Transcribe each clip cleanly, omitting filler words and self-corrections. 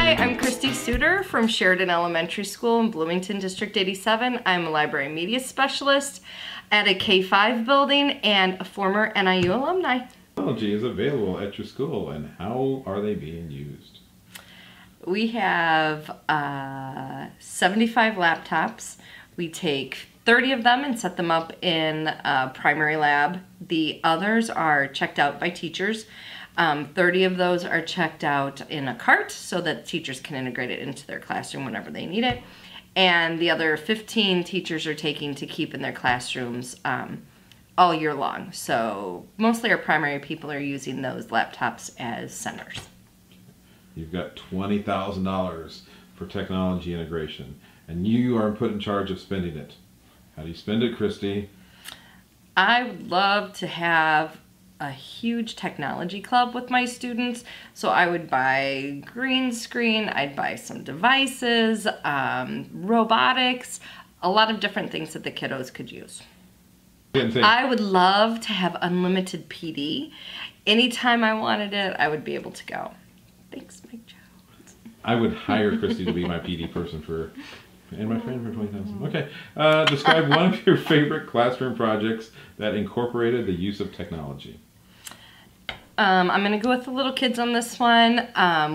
Hi, I'm Kristi Sutter from Sheridan Elementary School in Bloomington, District 87. I'm a library media specialist at a K-5 building and a former NIU alumni. Technology is available at your school, and how are they being used? We have 75 laptops. We take 30 of them and set them up in a primary lab. The others are checked out by teachers. 30 of those are checked out in a cart so that teachers can integrate it into their classroom whenever they need it. And the other 15 teachers are taking to keep in their classrooms all year long. So mostly our primary people are using those laptops as centers. You've got $20,000 for technology integration, and you are put in charge of spending it. How do you spend it, Kristi? I would love to have a huge technology club with my students. So I would buy green screen, I'd buy some devices, robotics, a lot of different things that the kiddos could use. I would love to have unlimited PD. Anytime I wanted it, I would be able to go. Thanks, Mike Jones. I would hire Kristi to be my PD person and my friend for $20,000. Okay. Describe one of your favorite classroom projects that incorporated the use of technology. I'm going to go with the little kids on this one.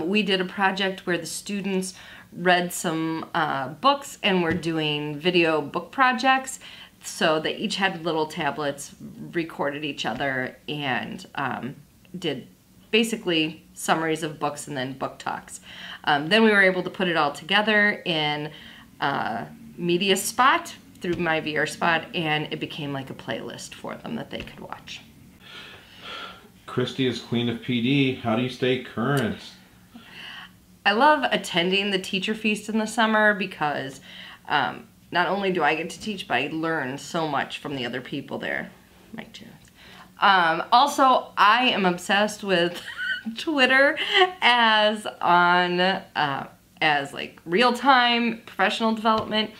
We did a project where the students read some books and we're doing video book projects. So they each had little tablets, recorded each other, and did basically summaries of books and then book talks. Then we were able to put it all together in Media Spot through my VR Spot, and it became like a playlist for them that they could watch. Kristi is Queen of PD. How do you stay current? I love attending the teacher feast in the summer because not only do I get to teach, but I learn so much from the other people there. Mike Jones. Also, I am obsessed with Twitter as like real-time professional development.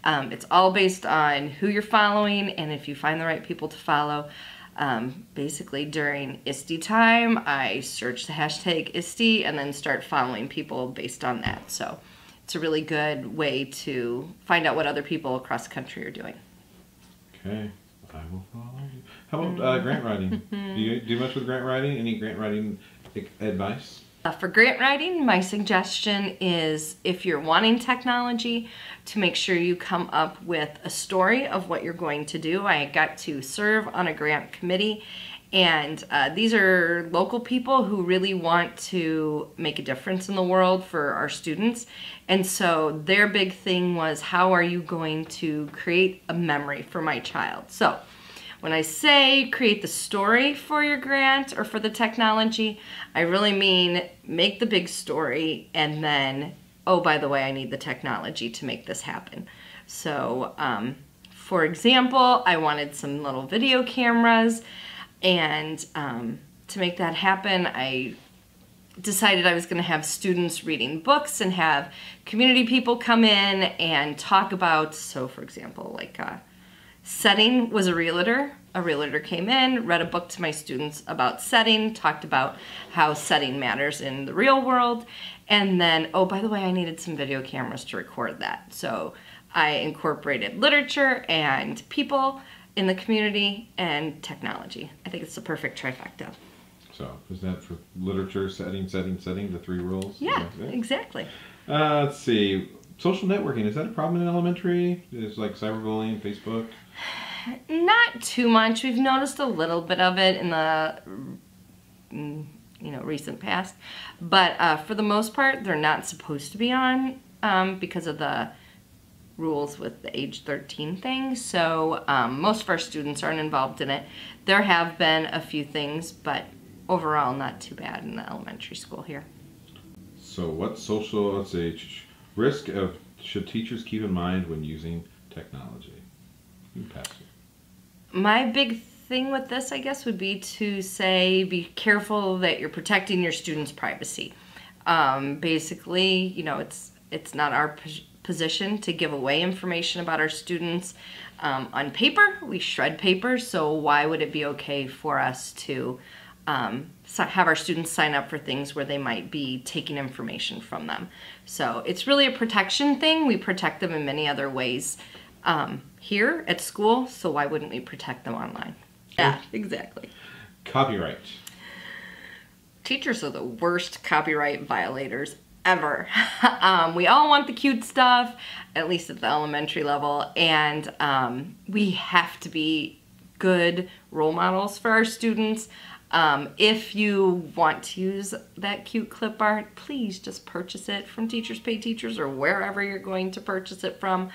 It's all based on who you're following and if you find the right people to follow. Basically during ISTE time, I search the hashtag ISTE and then start following people based on that. So it's a really good way to find out what other people across the country are doing. Okay, I will follow you. How about grant writing? Do you do much with grant writing? Any grant writing advice? For grant writing, my suggestion is if you're wanting technology, to make sure you come up with a story of what you're going to do. I got to serve on a grant committee, and these are local people who really want to make a difference in the world for our students. And so their big thing was, how are you going to create a memory for my child? So when I say create the story for your grant or for the technology, I really mean make the big story and then, oh, by the way, I need the technology to make this happen. So, for example, I wanted some little video cameras, and to make that happen, I decided I was going to have students reading books and have community people come in and talk about, so for example, like setting was a realtor. A realtor came in, read a book to my students about setting, talked about how setting matters in the real world, and then, oh, by the way, I needed some video cameras to record that. So I incorporated literature and people in the community and technology. I think it's the perfect trifecta. So is that for literature, setting, the three rules? Yeah, exactly. Let's see. Social networking, is that a problem in elementary? Is like cyberbullying, Facebook? Not too much. We've noticed a little bit of it in the recent past, but for the most part, they're not supposed to be on because of the rules with the age 13 thing. So most of our students aren't involved in it. There have been a few things, but overall, not too bad in the elementary school here. So what social, let's say, risk should teachers keep in mind when using technology? You can pass it. My big thing with this, I guess, would be to say be careful that you're protecting your students' privacy. Basically, it's not our position to give away information about our students. On paper, we shred paper, so why would it be okay for us to have our students sign up for things where they might be taking information from them. So it's really a protection thing. We protect them in many other ways here at school, so why wouldn't we protect them online? Yeah, exactly. Copyright. Teachers are the worst copyright violators ever. We all want the cute stuff, at least at the elementary level, and we have to be good role models for our students. If you want to use that cute clip art, please just purchase it from Teachers Pay Teachers or wherever you're going to purchase it from.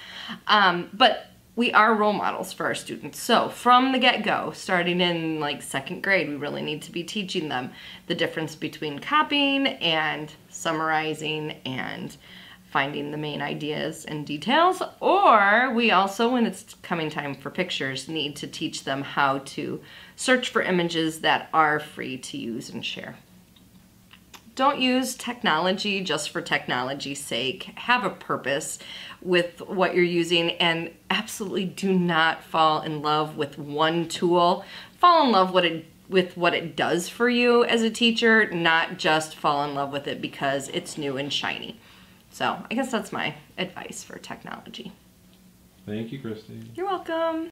But we are role models for our students. So from the get-go, starting in like 2nd grade, we really need to be teaching them the difference between copying and summarizing and finding the main ideas and details. Or we also, when it's coming time for pictures, need to teach them how to search for images that are free to use and share. Don't use technology just for technology's sake. Have a purpose with what you're using, and absolutely do not fall in love with one tool. Fall in love with what it does for you as a teacher, not just fall in love with it because it's new and shiny. So I guess that's my advice for technology. Thank you, Kristi. You're welcome.